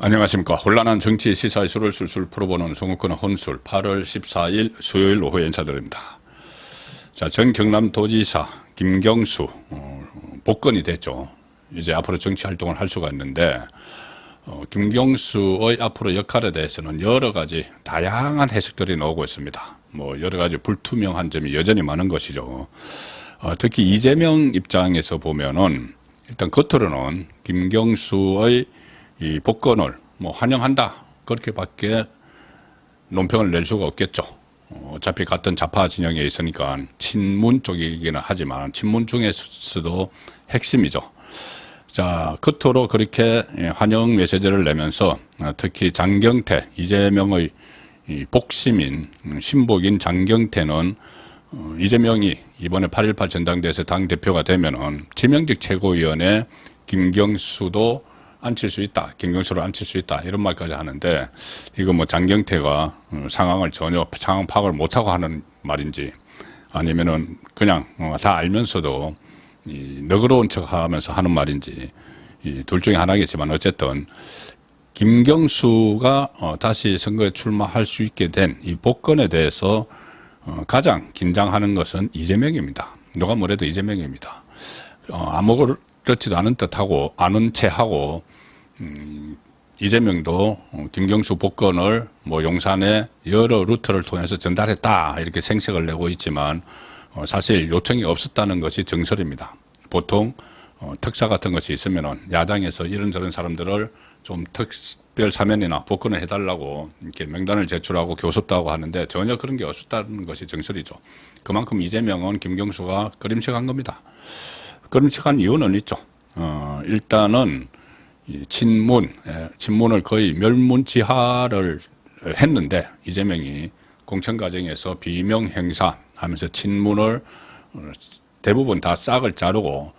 안녕하십니까. 혼란한 정치 시사 이슈를 술술 풀어보는 송욱근의 혼술 8월 14일 수요일 오후에 인사드립니다. 자, 전 경남도지사 김경수 복권이 됐죠. 이제 앞으로 정치 활동을 할 수가 있는데 김경수의 앞으로 역할에 대해서는 여러 가지 다양한 해석들이 나오고 있습니다. 뭐 여러 가지 불투명한 점이 여전히 많은 것이죠. 특히 이재명 입장에서 보면은 일단 겉으로는 김경수의 이 복권을 뭐 환영한다 그렇게밖에 논평을 낼 수가 없겠죠. 어차피 같은 좌파 진영에 있으니까 친문 쪽이기는 하지만 친문 중에서도 핵심이죠. 자, 겉으로 그렇게 환영 메시지를 내면서 특히 장경태, 이재명의 복심인 신복인 장경태는 이재명이 이번에 8.18 전당대회에서 당대표가 되면은 지명직 최고위원회 김경수도 앉힐 수 있다. 김경수를 앉힐 수 있다. 이런 말까지 하는데 이거 뭐 장경태가 상황을 전혀 상황 파악을 못하고 하는 말인지 아니면은 그냥 다 알면서도 너그러운 척 하면서 하는 말인지 둘 중에 하나겠지만 어쨌든 김경수가 다시 선거에 출마할 수 있게 된 이 복권에 대해서 가장 긴장하는 것은 이재명입니다. 누가 뭐래도 이재명입니다. 아무렇지도 않은 듯하고 아는 체하고 이재명도 김경수 복권을 뭐 용산의 여러 루트를 통해서 전달했다 이렇게 생색을 내고 있지만 사실 요청이 없었다는 것이 정설입니다. 보통 특사 같은 것이 있으면은 야당에서 이런저런 사람들을 좀 특별 사면이나 복권을 해달라고 이렇게 명단을 제출하고 교섭도 하고 하는데 전혀 그런 게 없었다는 것이 정설이죠. 그만큼 이재명은 김경수가 그림책한 겁니다. 그림책한 이유는 있죠. 일단은 이 친문을 거의 멸문지하를 했는데 이재명이 공천 과정에서 비명 행사하면서 친문을 대부분 다 싹을 자르고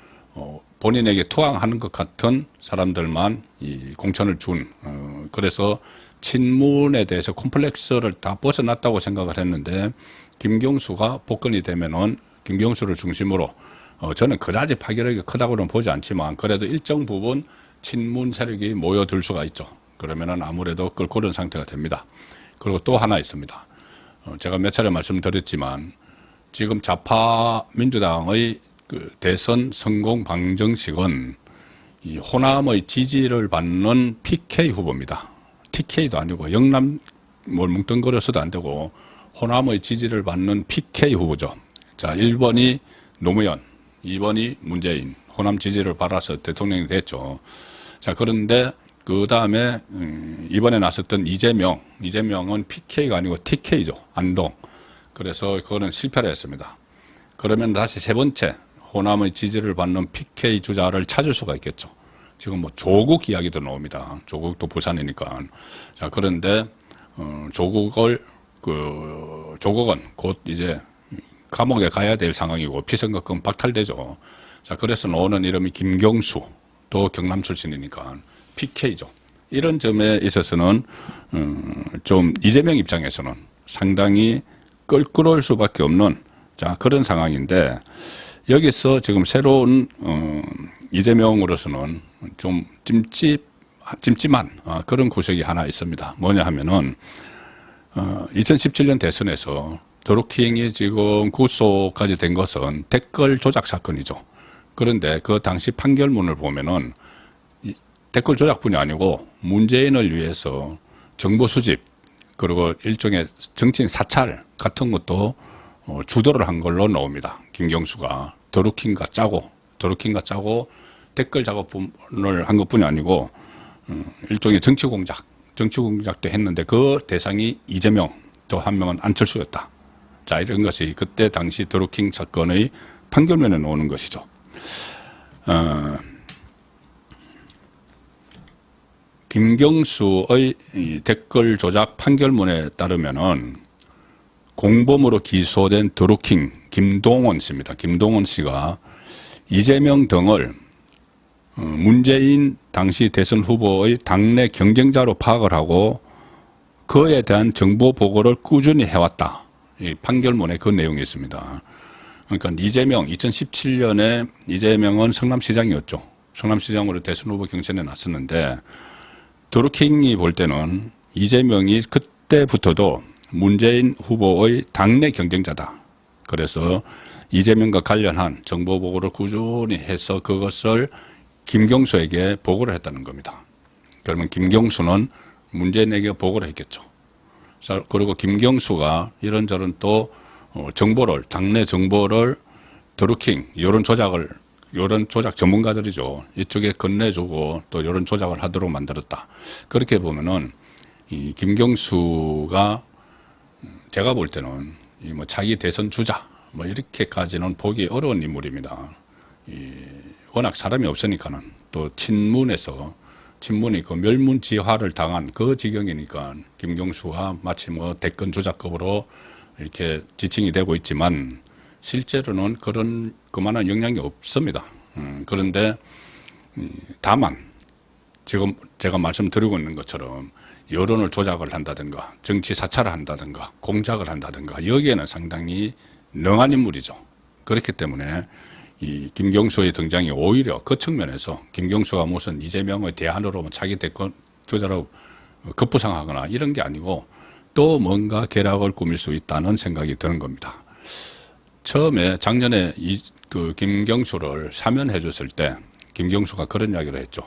본인에게 투항하는 것 같은 사람들만 이 공천을 준 그래서 친문에 대해서 콤플렉스를 다 벗어났다고 생각을 했는데 김경수가 복권이 되면은 김경수를 중심으로 저는 그다지 파괴력이 크다고는 보지 않지만 그래도 일정 부분 친문 세력이 모여들 수가 있죠. 그러면은 아무래도 끓고 오른 상태가 됩니다. 그리고 또 하나 있습니다. 제가 몇 차례 말씀드렸지만 지금 좌파 민주당의 그 대선 성공 방정식은 이 호남의 지지를 받는 PK 후보입니다. TK도 아니고 영남 뭘 뭉뚱거려서도 안 되고 호남의 지지를 받는 PK 후보죠. 자, 1번이 노무현, 2번이 문재인, 호남 지지를 받아서 대통령이 됐죠. 자, 그런데 그 다음에 이번에 나섰던 이재명은 PK가 아니고 TK죠. 안동. 그래서 그거는 실패를 했습니다. 그러면 다시 세 번째 호남의 지지를 받는 PK 주자를 찾을 수가 있겠죠. 지금 뭐 조국 이야기도 나옵니다. 조국도 부산이니까. 자, 그런데 조국은 곧 이제 감옥에 가야 될 상황이고 피선거권 박탈되죠. 자, 그래서 나오는 이름이 김경수, 또 경남 출신이니까 PK죠. 이런 점에 있어서는 좀 이재명 입장에서는 상당히 껄끄러울 수밖에 없는 자 그런 상황인데 여기서 지금 새로운 이재명으로서는 좀 찜찜한 그런 구석이 하나 있습니다. 뭐냐 하면은 2017년 대선에서 드루킹이 지금 구속까지 된 것은 댓글 조작 사건이죠. 그런데 그 당시 판결문을 보면은 댓글 조작뿐이 아니고 문재인을 위해서 정보 수집 그리고 일종의 정치인 사찰 같은 것도 주도를 한 걸로 나옵니다. 김경수가 드루킹과 짜고 댓글 작업을 한 것뿐이 아니고 일종의 정치 공작도 했는데 그 대상이 이재명 또 한 명은 안철수였다. 자, 이런 것이 그때 당시 드루킹 사건의 판결문에 나오는 것이죠. 김경수의 댓글 조작 판결문에 따르면은 공범으로 기소된 드루킹 김동원 씨입니다. 김동원 씨가 이재명 등을 문재인 당시 대선 후보의 당내 경쟁자로 파악을 하고 그에 대한 정보 보고를 꾸준히 해왔다. 이 판결문에 그 내용이 있습니다. 그러니까 이재명 2017년에 이재명은 성남시장이었죠. 성남시장으로 대선 후보 경선에 나섰는데 드루킹이 볼 때는 이재명이 그때부터도 문재인 후보의 당내 경쟁자다. 그래서 이재명과 관련한 정보 보고를 꾸준히 해서 그것을 김경수에게 보고를 했다는 겁니다. 그러면 김경수는 문재인에게 보고를 했겠죠. 그리고 김경수가 이런저런 또 정보를, 당내 정보를 드루킹, 여론 조작 전문가들이죠. 이쪽에 건네주고 또 여론 조작을 하도록 만들었다. 그렇게 보면은 이 김경수가 제가 볼 때는 이 뭐 자기 대선 주자 뭐 이렇게까지는 보기 어려운 인물입니다. 워낙 사람이 없으니까는 또 친문이 그 멸문지화를 당한 그 지경이니까 김경수가 마치 뭐 대권 주자급으로 이렇게 지칭이 되고 있지만 실제로는 그만한 영향이 없습니다. 그런데 다만 지금 제가 말씀드리고 있는 것처럼 여론을 조작을 한다든가 정치 사찰을 한다든가 공작을 한다든가 여기에는 상당히 능한 인물이죠. 그렇기 때문에 이 김경수의 등장이 오히려 그 측면에서 김경수가 무슨 이재명의 대안으로 자기 대권 주자로 급부상하거나 이런 게 아니고 또 뭔가 계략을 꾸밀 수 있다는 생각이 드는 겁니다. 처음에 작년에 그 김경수를 사면해 줬을 때 김경수가 그런 이야기를 했죠.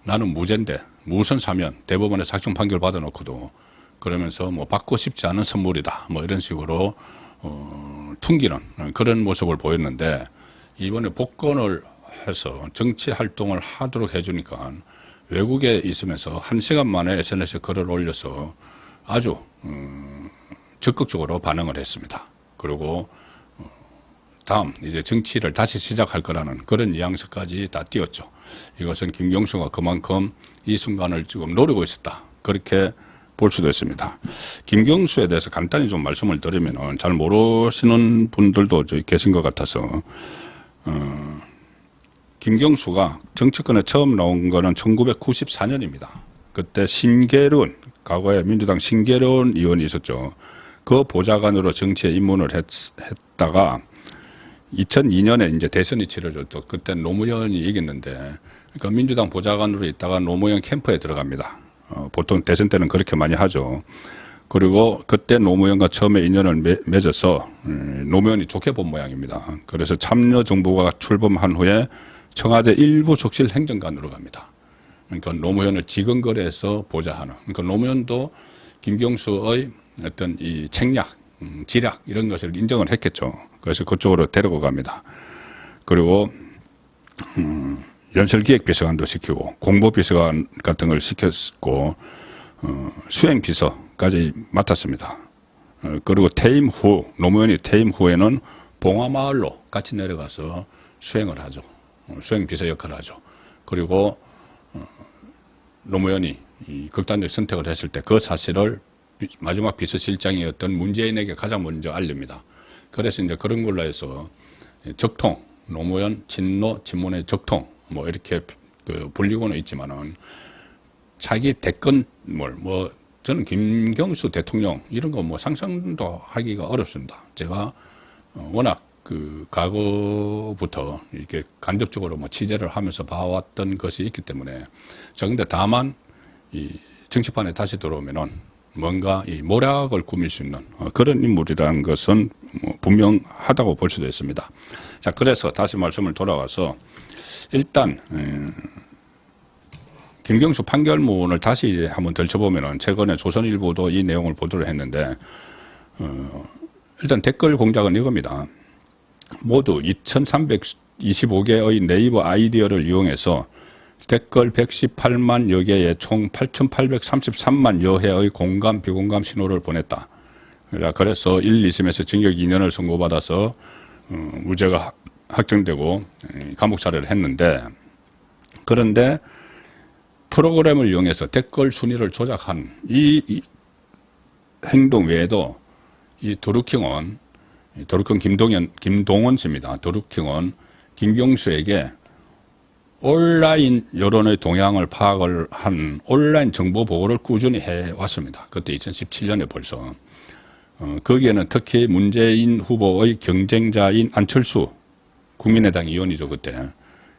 나는 무죄인데 무슨 사면, 대법원에 사형 판결 받아놓고도 그러면서 뭐 받고 싶지 않은 선물이다 뭐 이런 식으로 퉁기는 그런 모습을 보였는데 이번에 복권을 해서 정치 활동을 하도록 해주니까 외국에 있으면서 1시간 만에 SNS에 글을 올려서 아주 적극적으로 반응을 했습니다. 그리고 다음 이제 정치를 다시 시작할 거라는 그런 뉘앙스까지 다 띄었죠. 이것은 김경수가 그만큼 이 순간을 지금 노리고 있었다. 그렇게 볼 수도 있습니다. 김경수에 대해서 간단히 좀 말씀을 드리면 잘 모르시는 분들도 계신 것 같아서 김경수가 정치권에 처음 나온 거는 1994년입니다. 그때 신계륜, 과거에 민주당 신계륜 의원이 있었죠. 그 보좌관으로 정치에 입문을 했다가 2002년에 이제 대선이 치러졌죠. 그때 노무현이 이겼는데, 그러니까 민주당 보좌관으로 있다가 노무현 캠프에 들어갑니다. 보통 대선 때는 그렇게 많이 하죠. 그리고 그때 노무현과 처음에 인연을 맺어서 노무현이 좋게 본 모양입니다. 그래서 참여정부가 출범한 후에 청와대 일부 적실 행정관으로 갑니다. 그러니까 노무현을 지근거래해서 보좌하는. 그러니까 노무현도 김경수의 어떤 이 책략, 지략 이런 것을 인정을 했겠죠. 그래서 그쪽으로 데리고 갑니다. 그리고 연설기획비서관도 시키고 공보비서관 같은 걸 시켰고 수행비서까지 맡았습니다. 그리고 퇴임 후 노무현이 퇴임 후에는 봉화마을로 같이 내려가서 수행을 하죠. 수행비서 역할을 하죠. 그리고 노무현이 이 극단적 선택을 했을 때 그 사실을 마지막 비서실장이었던 문재인에게 가장 먼저 알립니다. 그래서 이제 그런 걸로 해서 적통, 노무현, 친노, 친문의 적통, 뭐 이렇게 불리고는 있지만은 자기 대권물, 저는 김경수 대통령 이런 거 뭐 상상도 하기가 어렵습니다. 제가 워낙 그 과거부터 이렇게 간접적으로 뭐 취재를 하면서 봐왔던 것이 있기 때문에 자, 근데 다만 이 정치판에 다시 들어오면은 뭔가 이 모략을 꾸밀 수 있는 그런 인물이라는 것은 뭐 분명하다고 볼 수도 있습니다. 자, 그래서 다시 말씀을 돌아와서 일단 김경수 판결문을 다시 이제 한번 들춰보면은 최근에 조선일보도 이 내용을 보도를 했는데 일단 댓글 공작은 이겁니다. 모두 2,325개의 네이버 아이디어를 이용해서 댓글 118만 여개에 총 8,833만 여회의 공감, 비공감 신호를 보냈다. 그래서 1, 2심에서 징역 2년을 선고받아서 무죄가 확정되고 감옥 살해를 했는데 그런데 프로그램을 이용해서 댓글 순위를 조작한 이 행동 외에도 이 드루킹은 김동원 씨입니다. 드루킹은 김경수에게 온라인 여론의 동향을 파악을 한 온라인 정보 보고를 꾸준히 해왔습니다. 그때 2017년에 벌써. 거기에는 특히 문재인 후보의 경쟁자인 안철수 국민의당 의원이죠. 그때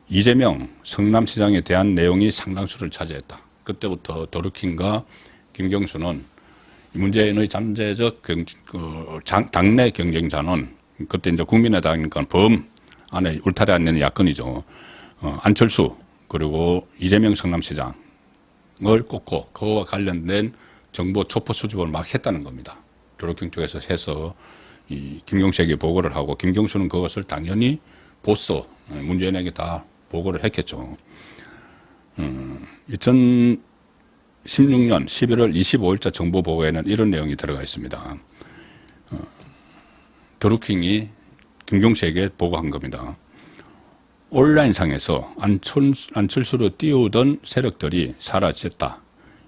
이재명 성남시장에 대한 내용이 상당수를 차지했다. 그때부터 드루킹과 김경수는 문재인의 잠재적 당내 경쟁자는 그때 이제 국민의당이니까 범 안에 울타리 안에는 야권이죠. 안철수 그리고 이재명 성남시장을 꼽고 그와 관련된 정보 촉포 수집을 막 했다는 겁니다. 드루킹 쪽에서 해서 이 김경수에게 보고를 하고 김경수는 그것을 당연히 보스 문재인에게 다 보고를 했겠죠. 2016년 11월 25일자 정보 보고에는 이런 내용이 들어가 있습니다. 드루킹이 김경수에게 보고한 겁니다. 온라인상에서 안철수로 띄우던 세력들이 사라졌다.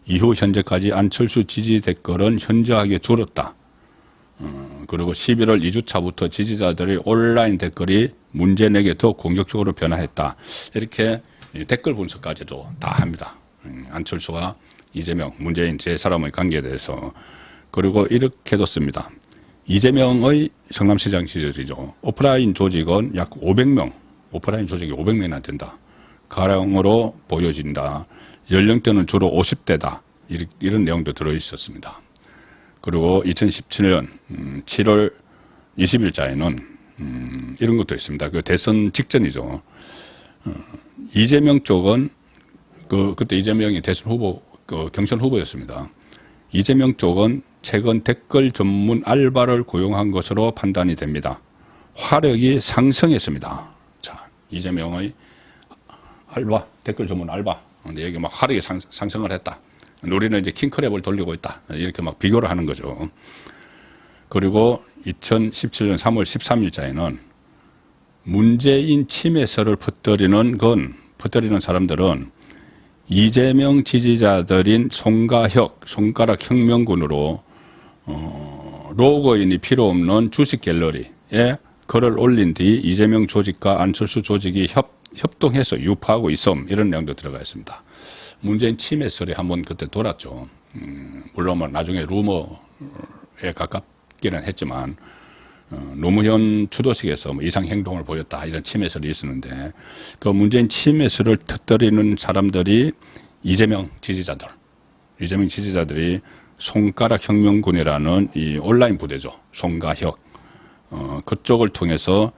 이후 현재까지 안철수 지지 댓글은 현저하게 줄었다. 그리고 11월 2주차부터 지지자들의 온라인 댓글이 문재인에게 더 공격적으로 변화했다. 이렇게 댓글 분석까지도 다 합니다. 안철수와 이재명, 문재인 세 사람의 관계에 대해서. 그리고 이렇게도 씁니다. 이재명의 성남시장 시절이죠. 오프라인 조직은 약 500명, 오프라인 조직이 500명이나 된다. 가량으로 보여진다. 연령대는 주로 50대다. 이런 내용도 들어있었습니다. 그리고 2017년 7월 20일자에는 이런 것도 있습니다. 그 대선 직전이죠. 이재명 쪽은 그때 이재명이 대선 후보, 경선 후보였습니다. 이재명 쪽은 최근 댓글 전문 알바를 고용한 것으로 판단이 됩니다. 화력이 상승했습니다. 자, 이재명의 알바, 댓글 전문 알바. 근데 여기 막 화력이 상승을 했다. 우리는 이제 킹크랩을 돌리고 있다. 이렇게 막 비교를 하는 거죠. 그리고 2017년 3월 13일자에는 문재인 침해설을 퍼뜨리는 사람들은 이재명 지지자들인 송가혁, 손가락 혁명군으로 로그인이 필요 없는 주식 갤러리에 글을 올린 뒤 이재명 조직과 안철수 조직이 협동해서 유포하고 있음 이런 내용도 들어가 있습니다. 문재인 침해설이 한번 그때 돌았죠. 물론 나중에 루머에 가깝기는 했지만 노무현 추도식에서 이상 행동을 보였다 이런 침해설이 있었는데 그 문재인 침해설을 터뜨리는 사람들이 이재명 지지자들이 손가락 혁명군이라는 이 온라인 부대죠. 송가혁 그쪽을 통해서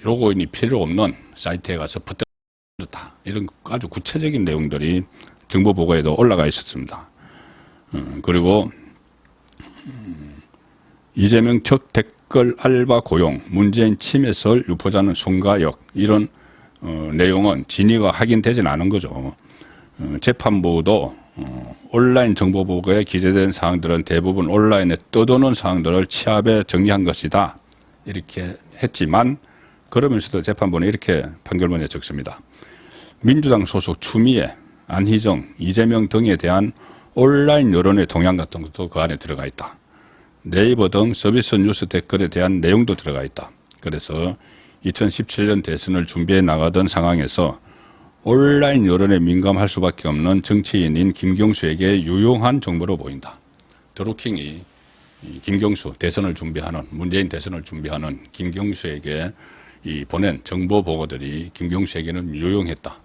로그인이 필요 없는 사이트에 가서 퍼뜨렸다. 이런 아주 구체적인 내용들이 정보 보고에도 올라가 있었습니다. 그리고 이재명 첫 댓글 알바 고용, 문재인 침해설 유포자는 송가혁 이런 내용은 진위가 확인되지는 않은 거죠. 재판부도 온라인 정보 보고에 기재된 사항들은 대부분 온라인에 떠도는 사항들을 취합해 정리한 것이다. 이렇게 했지만 그러면서도 재판부는 이렇게 판결문에 적습니다. 민주당 소속 추미애, 안희정, 이재명 등에 대한 온라인 여론의 동향 같은 것도 그 안에 들어가 있다. 네이버 등 서비스 뉴스 댓글에 대한 내용도 들어가 있다. 그래서 2017년 대선을 준비해 나가던 상황에서 온라인 여론에 민감할 수밖에 없는 정치인인 김경수에게 유용한 정보로 보인다. 드루킹이 김경수 문재인 대선을 준비하는 김경수에게 보낸 정보 보고들이 김경수에게는 유용했다.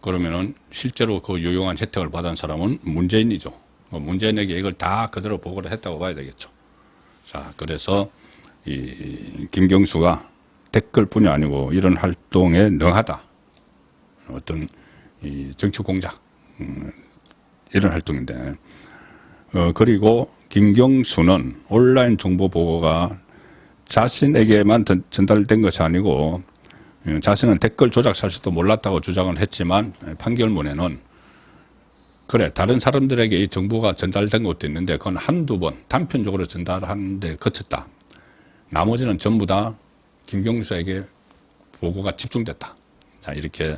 그러면은 실제로 그 유용한 혜택을 받은 사람은 문재인이죠. 문재인에게 이걸 다 그대로 보고를 했다고 봐야 되겠죠. 자, 그래서 김경수가 댓글뿐이 아니고 이런 활동에 능하다. 어떤 정치 공작 이런 활동인데 그리고 김경수는 온라인 정보 보고가 자신에게만 전달된 것이 아니고 자신은 댓글 조작 사실도 몰랐다고 주장을 했지만 판결문에는 그래 다른 사람들에게 이 정보가 전달된 것도 있는데 그건 한두 번 단편적으로 전달하는데 그쳤다. 나머지는 전부 다 김경수에게 보고가 집중됐다. 자, 이렇게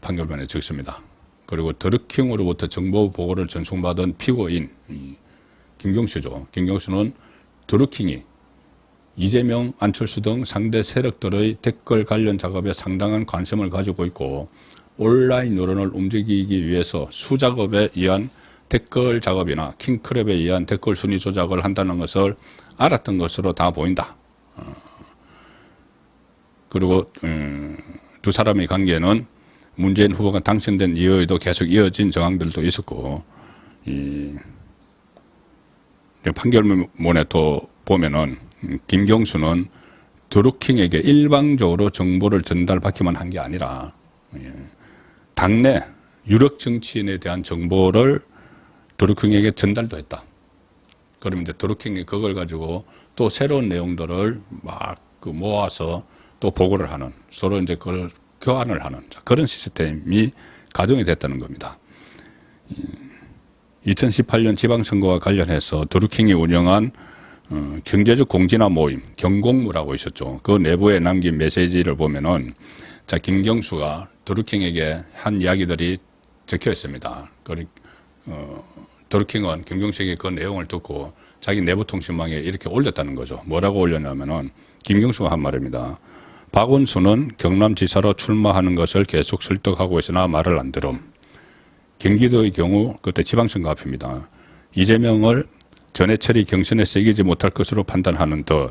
판결문에 적습니다. 그리고 드루킹으로부터 정보 보고를 전송받은 피고인 김경수죠. 김경수는 드루킹이 이재명, 안철수 등 상대 세력들의 댓글 관련 작업에 상당한 관심을 가지고 있고 온라인 여론을 움직이기 위해서 수작업에 의한 댓글 작업이나 킹크랩에 의한 댓글 순위 조작을 한다는 것을 알았던 것으로 다 보인다. 그리고 두 사람의 관계는 문재인 후보가 당선된 이후에도 계속 이어진 정황들도 있었고, 이 판결문에 또 보면은 김경수는 드루킹에게 일방적으로 정보를 전달받기만 한 게 아니라 당내 유력 정치인에 대한 정보를 드루킹에게 전달도 했다. 그러면 이제 드루킹이 그걸 가지고 또 새로운 내용들을 막 모아서 또 보고를 하는, 서로 이제 그걸 교환을 하는 그런 시스템이 가동이 됐다는 겁니다. 2018년 지방선거와 관련해서 드루킹이 운영한 경제적 공진화 모임, 경공무라고 있었죠. 그 내부에 남긴 메시지를 보면은, 자, 김경수가 드루킹에게 한 이야기들이 적혀 있습니다. 드루킹은 김경수에게 그 내용을 듣고 자기 내부 통신망에 이렇게 올렸다는 거죠. 뭐라고 올렸냐면은, 김경수가 한 말입니다. 박원순은 경남지사로 출마하는 것을 계속 설득하고 있으나 말을 안 들음. 경기도의 경우 그때 지방선거 앞입니다. 이재명을 전해철이 경선에 새기지 못할 것으로 판단하는 듯.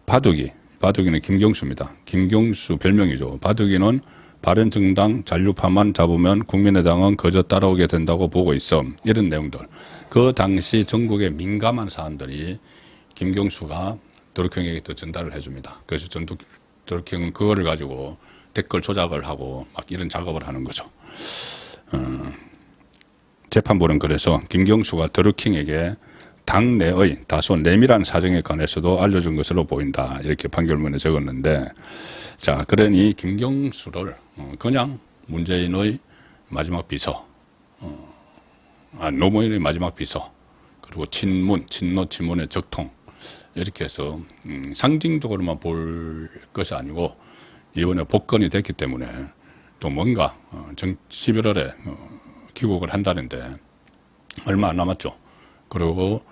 바둑이는 김경수입니다. 김경수 별명이죠. 바둑이는 바른정당 잔류파만 잡으면 국민의당은 그저 따라오게 된다고 보고 있어. 이런 내용들. 그 당시 전국의 민감한 사안들이 김경수가 드루킹에게 또 전달을 해줍니다. 그래서 드루킹은 그거를 가지고 댓글 조작을 하고 막 이런 작업을 하는 거죠. 재판부는 그래서 김경수가 드루킹에게 당내의 다소 내밀한 사정에 관해서도 알려준 것으로 보인다. 이렇게 판결문에 적었는데, 자, 그러니 김경수를 그냥 문재인의 마지막 비서, 노무현의 마지막 비서, 그리고 친노 친문의 적통, 이렇게 해서 상징적으로만 볼 것이 아니고 이번에 복권이 됐기 때문에 또 뭔가 11월에 귀국을 한다는데 얼마 안 남았죠. 그리고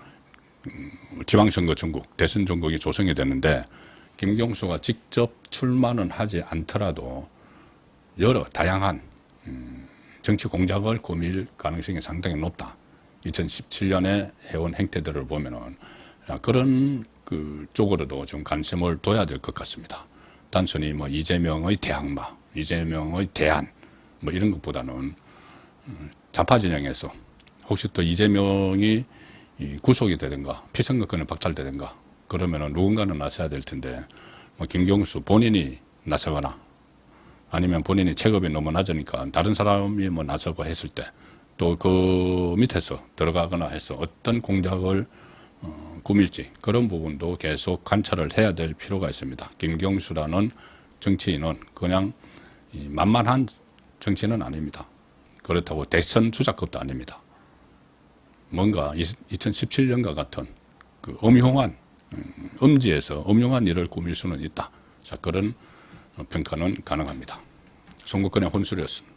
지방선거 전국, 대선 전국이 조성이 됐는데 김경수가 직접 출마는 하지 않더라도 여러 다양한 정치 공작을 꾸밀 가능성이 상당히 높다. 2017년에 해온 행태들을 보면은 그런 그 쪽으로도 좀 관심을 둬야 될 것 같습니다. 단순히 뭐 이재명의 대항마, 이재명의 대안 뭐 이런 것보다는 좌파 진영에서 혹시 또 이재명이 구속이 되든가 피선거권이 박탈되든가 그러면은 누군가는 나서야 될 텐데, 뭐 김경수 본인이 나서거나 아니면 본인이 체급이 너무 낮으니까 다른 사람이 뭐 나서고 했을 때 또 그 밑에서 들어가거나 해서 어떤 공작을 꾸밀지, 그런 부분도 계속 관찰을 해야 될 필요가 있습니다. 김경수라는 정치인은 그냥 만만한 정치인은 아닙니다. 그렇다고 대선 주자급도 아닙니다. 뭔가 2017년과 같은 그 음지에서 음흉한 일을 꾸밀 수는 있다. 자, 그런 평가는 가능합니다. 송국근의 혼술이었습니다.